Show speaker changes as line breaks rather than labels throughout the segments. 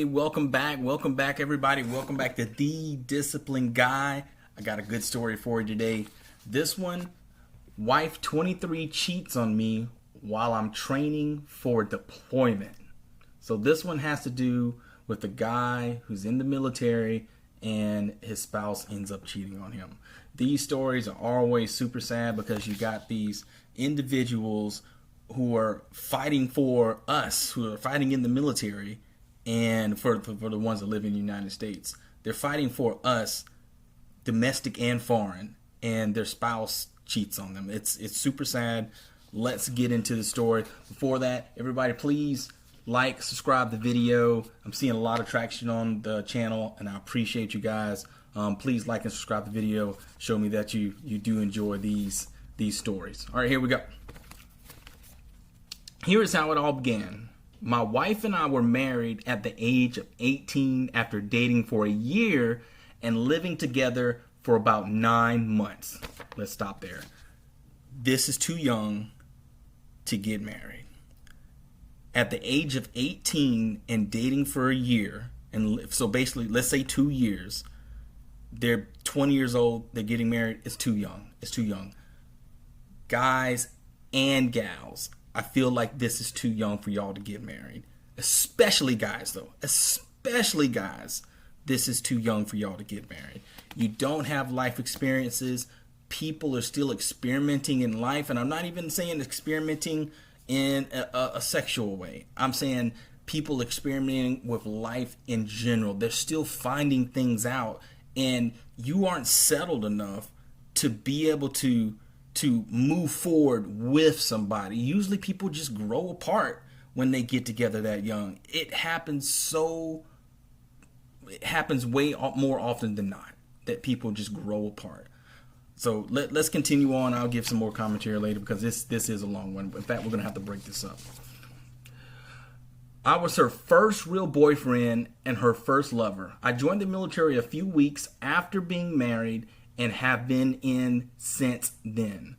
Hey, welcome back. Welcome back, everybody. Welcome back to The Disciplined Guy. I got a good story for you today. This one, wife 23 cheats on me while I'm training for deployment. So this one has to do with the guy who's in the military and his spouse ends up cheating on him. These stories are always super sad because you got these individuals who are fighting for us, who are fighting in the military, and for the ones that live in the United States. They're fighting for us, domestic and foreign, and their spouse cheats on them. It's super sad. Let's get into the story. Before that, everybody please like, subscribe the video. I'm seeing a lot of traction on the channel, and I appreciate you guys. Please like and subscribe the video. Show me that you do enjoy these stories. All right, here we go. Here is how it all began. My wife and I were married at the age of 18 after dating for a year and living together for about 9 months. Let's stop there. This is too young to get married. At the age of 18 and dating for a year, and so basically, let's say 2 years, they're 20 years old, they're getting married, it's too young. It's too young. Guys and gals, I feel like this is too young for y'all to get married. Especially guys, though. Especially guys. This is too young for y'all to get married. You don't have life experiences. People are still experimenting in life. And I'm not even saying experimenting in a sexual way. I'm saying people experimenting with life in general. They're still finding things out. And you aren't settled enough to be able to move forward with somebody. Usually people just grow apart when they get together that young. It happens way more often than not that people just grow apart. So let's continue on. I'll give some more commentary later because this is a long one. In fact, we're going to have to break this up. I was her first real boyfriend and her first lover. I joined the military a few weeks after being married and have been in since then.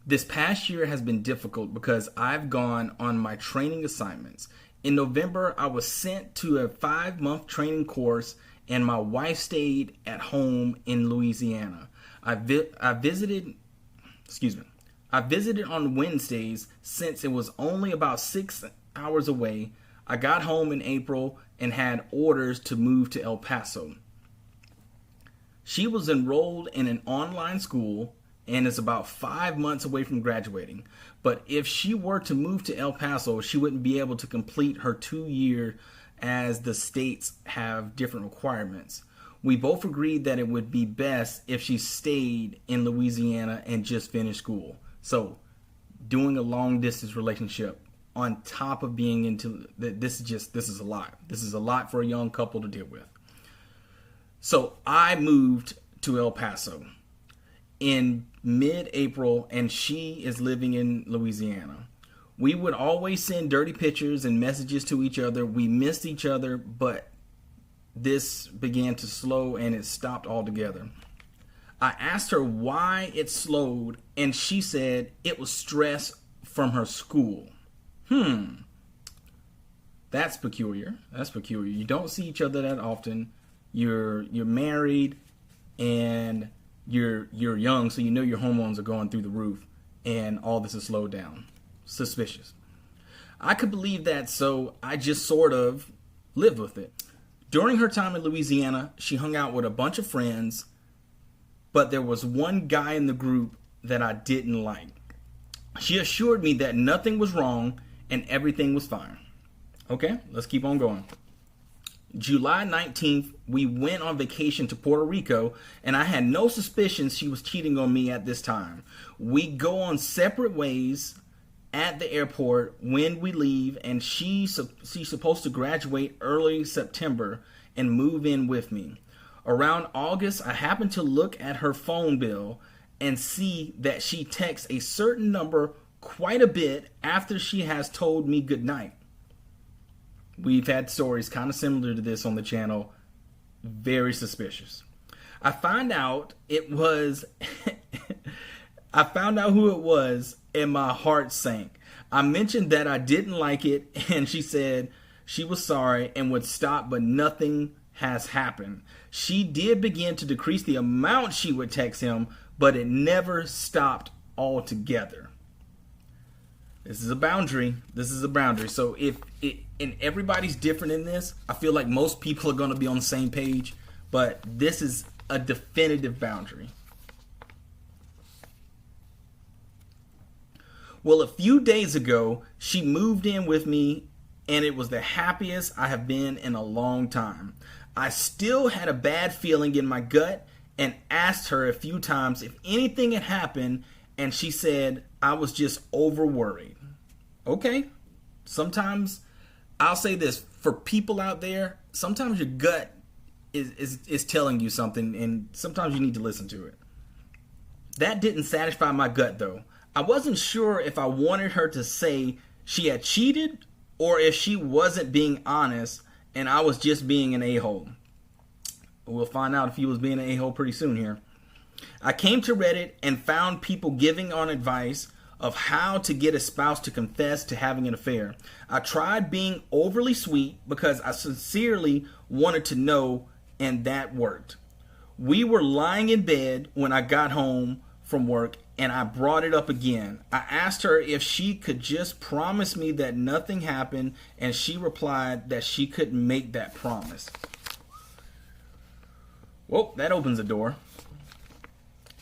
This past year has been difficult because I've gone on my training assignments. In November, I was sent to a 5-month training course and my wife stayed at home in Louisiana. I visited on Wednesdays since it was only about 6 hours away. I got home in April and had orders to move to El Paso. She was enrolled in an online school and is about 5 months away from graduating. But if she were to move to El Paso, she wouldn't be able to complete her 2-year as the states have different requirements. We both agreed that it would be best if she stayed in Louisiana and just finished school. So doing a long distance relationship on top of being into this is a lot. This is a lot for a young couple to deal with. So I moved to El Paso in mid-April and she is living in Louisiana. We would always send dirty pictures and messages to each other. We missed each other, but this began to slow and it stopped altogether. I asked her why it slowed and she said it was stress from her school. That's peculiar. You don't see each other that often. You're married and you're young, so you know your hormones are going through the roof and all this is slowed down. Suspicious. I could believe that, so I just sort of lived with it. During her time in Louisiana, she hung out with a bunch of friends, but there was one guy in the group that I didn't like. She assured me that nothing was wrong and everything was fine. Okay, let's keep on going. July 19th, we went on vacation to Puerto Rico, and I had no suspicions she was cheating on me at this time. We go on separate ways at the airport when we leave, and she's supposed to graduate early September and move in with me. Around August, I happened to look at her phone bill and see that she texts a certain number quite a bit after she has told me goodnight. We've had stories kind of similar to this on the channel. Very suspicious. I found out who it was and my heart sank. I mentioned that I didn't like it and she said, she was sorry and would stop, but nothing has happened. She did begin to decrease the amount she would text him, but it never stopped altogether. This is a boundary. This is a boundary. So if it, and everybody's different in this, I feel like most people are going to be on the same page, but this is a definitive boundary. Well, a few days ago, she moved in with me, and it was the happiest I have been in a long time. I still had a bad feeling in my gut and asked her a few times if anything had happened, and she said I was just over worried. Okay, sometimes I'll say this for people out there, sometimes your gut is telling you something, and sometimes you need to listen to it. That didn't satisfy my gut, though. I wasn't sure if I wanted her to say she had cheated or if she wasn't being honest and I was just being an a-hole. We'll find out if he was being an a-hole pretty soon here. I came to Reddit and found people giving on advice of how to get a spouse to confess to having an affair. I tried being overly sweet because I sincerely wanted to know, and that worked. We were lying in bed when I got home from work, and I brought it up again. I asked her if she could just promise me that nothing happened, and she replied that she couldn't make that promise. Well, that opens the door.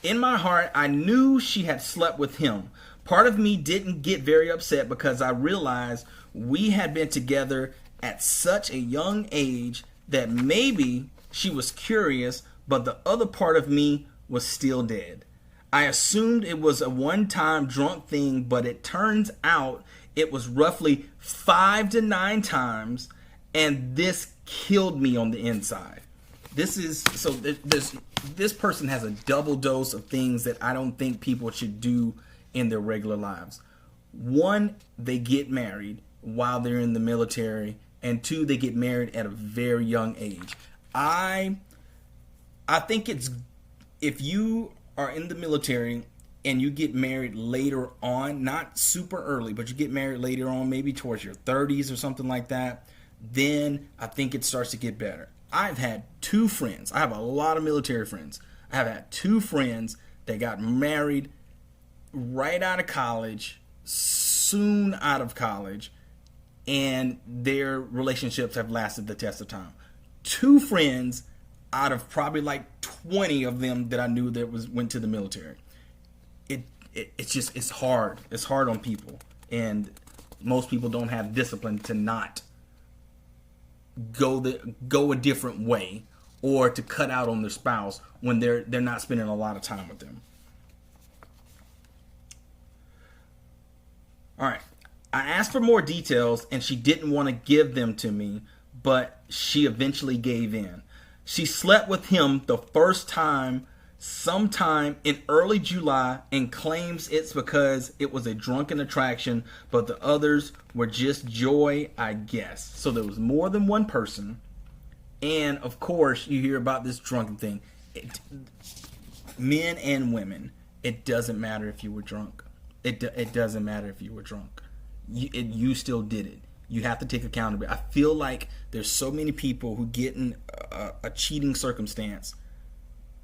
In my heart, I knew she had slept with him. Part of me didn't get very upset because I realized we had been together at such a young age that maybe she was curious, but the other part of me was still dead. I assumed it was a one-time drunk thing, but it turns out it was roughly 5 to 9 times, and this killed me on the inside. This person has a double dose of things that I don't think people should do in their regular lives. 1, they get married while they're in the military, and 2, they get married at a very young age. I think it's, if you are in the military and you get married later on, not super early, but you get married later on, maybe towards your 30s or something like that, then I think it starts to get better. I've had 2 friends. I have a lot of military friends. I have had 2 friends that got married right out of college, soon out of college, and their relationships have lasted the test of time. 2 friends out of probably like 20 of them that I knew that went to the military. It's hard. It's hard on people, and most people don't have discipline to not go a different way or to cut out on their spouse when they're not spending a lot of time with them. All right. I asked for more details and she didn't want to give them to me, but she eventually gave in. She slept with him the first time sometime in early July and claims it's because it was a drunken attraction, but the others were just joy, I guess. So there was more than one person. And of course, you hear about this drunken thing. Men and women, it doesn't matter if you were drunk. It doesn't matter if you were drunk. You still did it. You have to take accountability. I feel like there's so many people who get in a cheating circumstance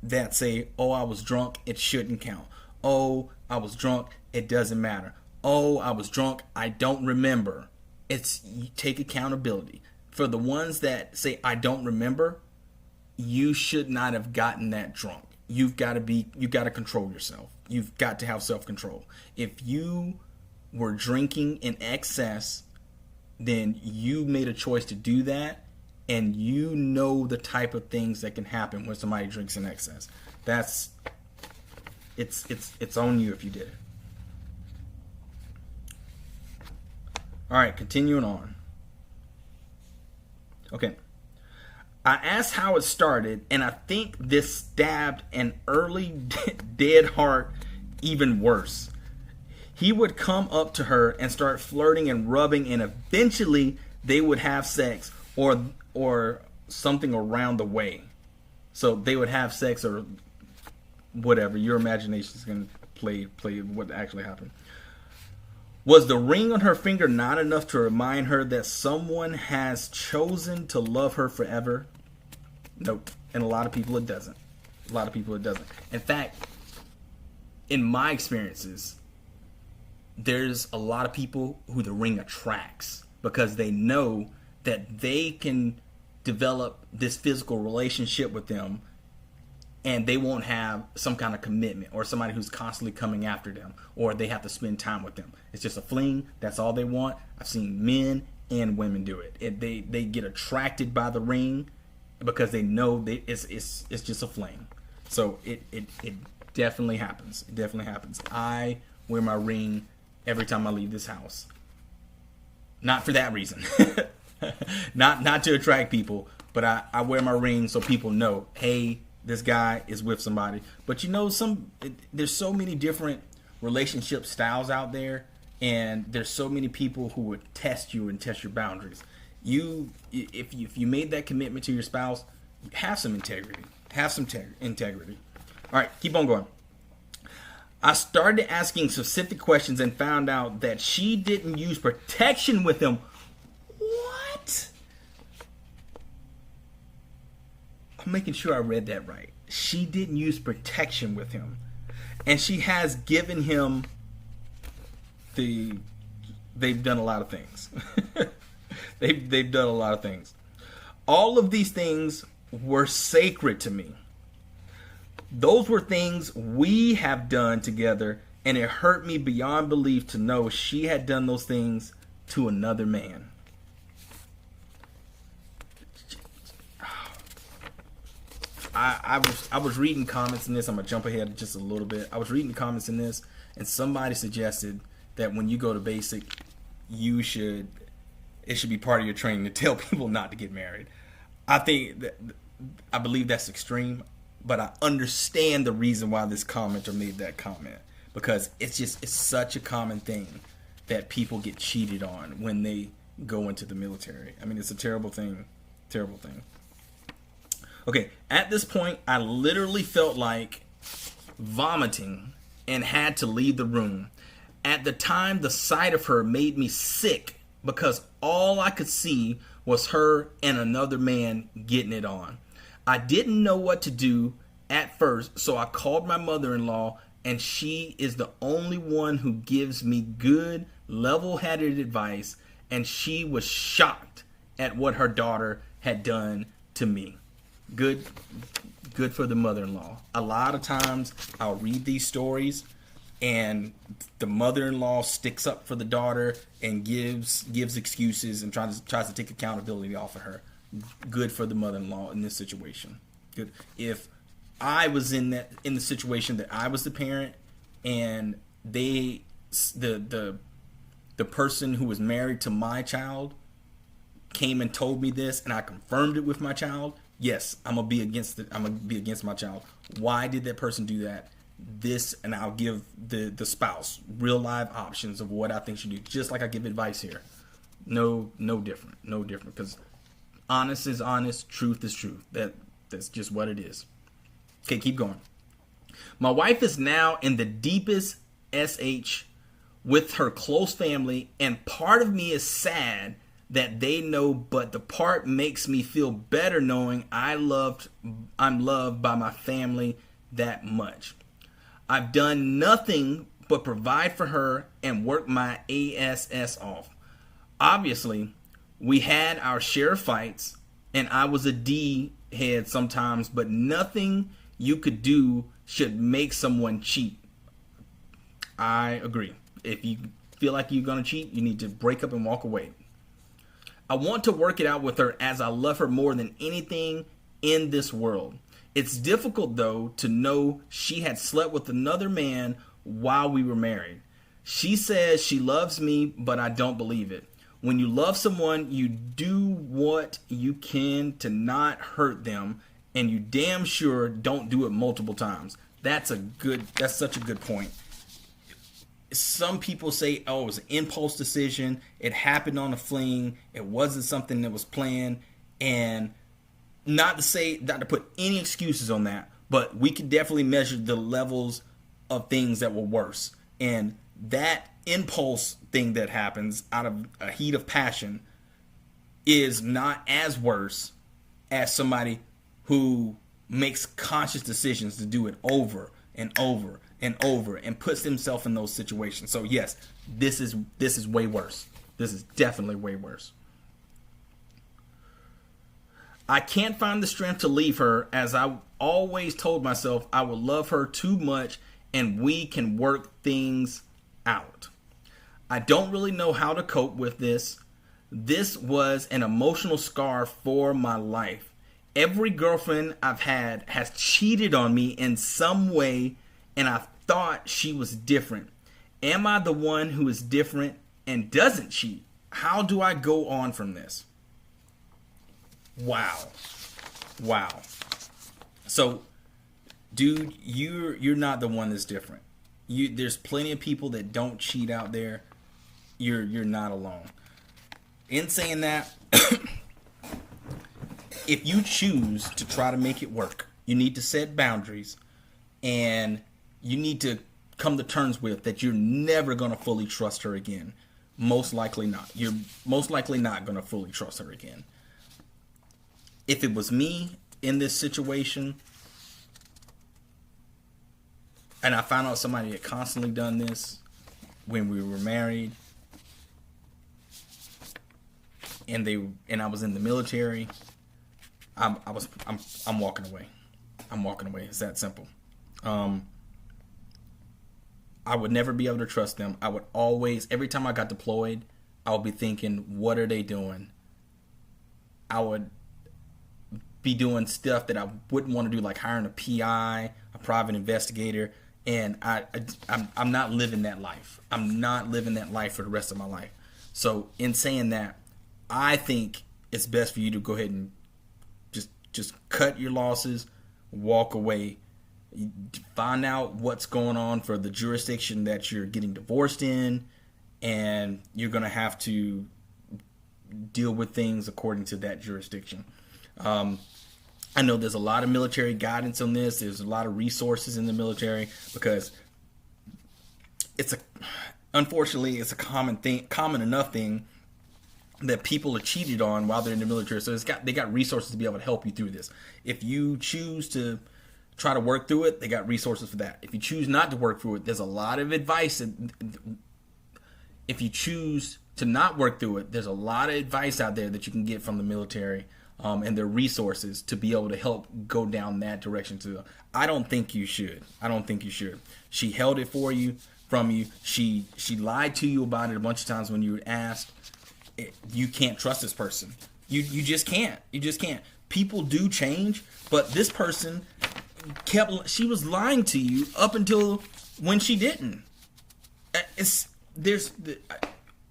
that say, oh, I was drunk, it shouldn't count. Oh, I was drunk, it doesn't matter. Oh, I was drunk, I don't remember. You take accountability. For the ones that say, I don't remember, you should not have gotten that drunk. You've got to control yourself. You've got to have self-control. If you were drinking in excess, then you made a choice to do that, and you know the type of things that can happen when somebody drinks in excess. It's on you if you did it. All right, continuing on. Okay. I asked how it started, and I think this stabbed an early dead heart even worse. He would come up to her and start flirting and rubbing, and eventually they would have sex or something around the way. So they would have sex or whatever. Your imagination is going to play what actually happened. Was the ring on her finger not enough to remind her that someone has chosen to love her forever? Nope. And a lot of people it doesn't. A lot of people it doesn't. In fact, in my experiences, there's a lot of people who the ring attracts because they know that they can develop this physical relationship with them and they won't have some kind of commitment or somebody who's constantly coming after them or they have to spend time with them. It's just a fling. That's all they want. I've seen men and women do it. They get attracted by the ring because they know it's just a fling. So it definitely happens. It definitely happens. I wear my ring every time I leave this house. Not for that reason. not to attract people, but I wear my ring so people know, hey, this guy is with somebody. But you know, there's so many different relationship styles out there, and there's so many people who would test you and test your boundaries. If you made that commitment to your spouse, have some integrity. Have some integrity. All right, keep on going. I started asking specific questions and found out that she didn't use protection with him. What? I'm making sure I read that right. She didn't use protection with him. And she has given him they've done a lot of things. They've done a lot of things. All of these things were sacred to me. Those were things we have done together, and it hurt me beyond belief to know she had done those things to another man. I was reading comments in this. I'm going to jump ahead just a little bit. I was reading comments in this, and somebody suggested that when you go to basic, it should be part of your training to tell people not to get married. I believe that's extreme, but I understand the reason why this commenter made that comment, because it's such a common thing that people get cheated on when they go into the military. I mean, it's a terrible thing. Terrible thing. Okay, at this point, I literally felt like vomiting and had to leave the room. At the time, the sight of her made me sick because all I could see was her and another man getting it on. I didn't know what to do at first, so I called my mother-in-law, and she is the only one who gives me good, level-headed advice, and she was shocked at what her daughter had done to me. Good for the mother-in-law. A lot of times I'll read these stories and the mother-in-law sticks up for the daughter and gives excuses and tries to take accountability off of her. Good for the mother-in-law in this situation. Good. If I was in the situation that I was the parent and the person who was married to my child came and told me this and I confirmed it with my child, yes, I'm gonna be against my child. Why did that person do that? This, and I'll give the spouse real live options of what I think should do, just like I give advice here. No different, because honest is honest, truth is truth. That's just what it is. Okay, keep going. My wife is now in the deepest SH with her close family, and part of me is sad that they know, but the part makes me feel better knowing I'm loved by my family that much. I've done nothing but provide for her and work my ass off. Obviously, we had our share of fights, and I was a D head sometimes, but nothing you could do should make someone cheat. I agree. If you feel like you're going to cheat, you need to break up and walk away. I want to work it out with her as I love her more than anything in this world. It's difficult, though, to know she had slept with another man while we were married. She says she loves me, but I don't believe it. When you love someone, you do what you can to not hurt them, and you damn sure don't do it multiple times. That's such a good point. Some people say, oh, it was an impulse decision. It happened on a fling. It wasn't something that was planned. And not to put any excuses on that, but we can definitely measure the levels of things that were worse. And that impulse thing that happens out of a heat of passion is not as worse as somebody who makes conscious decisions to do it over and over and over and puts himself in those situations. So yes, this is way worse. This is definitely way worse. I can't find the strength to leave her, as I always told myself I would love her too much and we can work things out. I don't really know how to cope with this. This was an emotional scar for my life. Every girlfriend I've had has cheated on me in some way, and I thought she was different. Am I the one who is different and doesn't cheat? How do I go on from this? Wow. So, dude, you're not the one that's different. There's plenty of people that don't cheat out there. You're not alone. In saying that, if you choose to try to make it work, you need to set boundaries, and you need to come to terms with that you're never going to fully trust her again. Most likely not. You're most likely not going to fully trust her again. If it was me in this situation, and I found out somebody had constantly done this when we were married, and I was in the military, I'm walking away. I'm walking away. It's that simple. I would never be able to trust them. I would always, every time I got deployed, I would be thinking, what are they doing? I would be doing stuff that I wouldn't want to do, like hiring a PI, a private investigator, and I'm not living that life. I'm not living that life for the rest of my life. So in saying that, I think it's best for you to go ahead and just cut your losses, walk away, find out what's going on for the jurisdiction that you're getting divorced in, and you're going to have to deal with things according to that jurisdiction. I know there's a lot of military guidance on this. There's a lot of resources in the military, because unfortunately it's a common enough thing that people are cheated on while they're in the military. So they got resources to be able to help you through this. If you choose to try to work through it, they got resources for that. If you choose not to work through it, there's a lot of advice. If you choose to not work through it, there's a lot of advice out there that you can get from the military, and their resources to be able to help go down that direction too. I don't think you should. She held it from you. She lied to you about it a bunch of times when you were asked. You can't trust this person. You just can't. People do change, but this person she was lying to you up until when she didn't.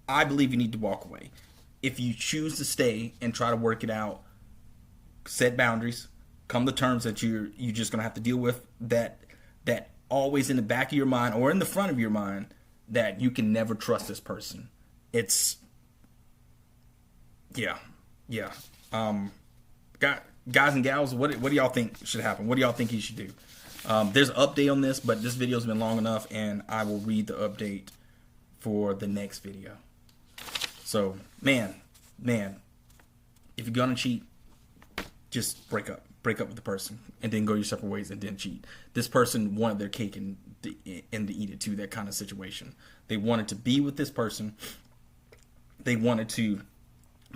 I believe you need to walk away. If you choose to stay and try to work it out, set boundaries, come to terms that you're just gonna have to deal with that always in the back of your mind or in the front of your mind, that you can never trust this person. It's yeah. Guys and gals, what do y'all think should happen? What do y'all think he should do? There's an update on this, but this video's been long enough, and I will read the update for the next video. So, man, if you're gonna cheat, just break up with the person, and then go your separate ways, and then cheat. This person wanted their cake and to eat it too. That kind of situation. They wanted to be with this person. They wanted to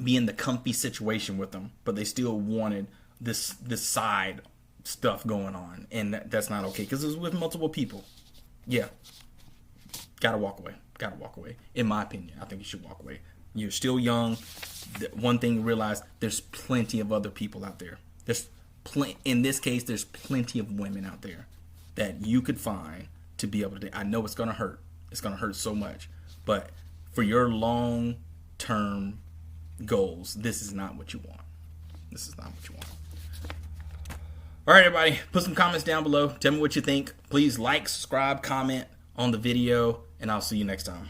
be in the comfy situation with them, but they still wanted this side stuff going on, and that's not okay, because it was with multiple people. Yeah, gotta walk away. In my opinion, I think you should walk away. You're still young. One thing to realize, there's plenty of other people out there. In this case, there's plenty of women out there that you could find to be able to. I know it's gonna hurt. It's gonna hurt so much, but for your long-term goals, this is not what you want. All right, everybody, put some comments down below. Tell me what you think. Please like, subscribe, comment on the video, and I'll see you next time.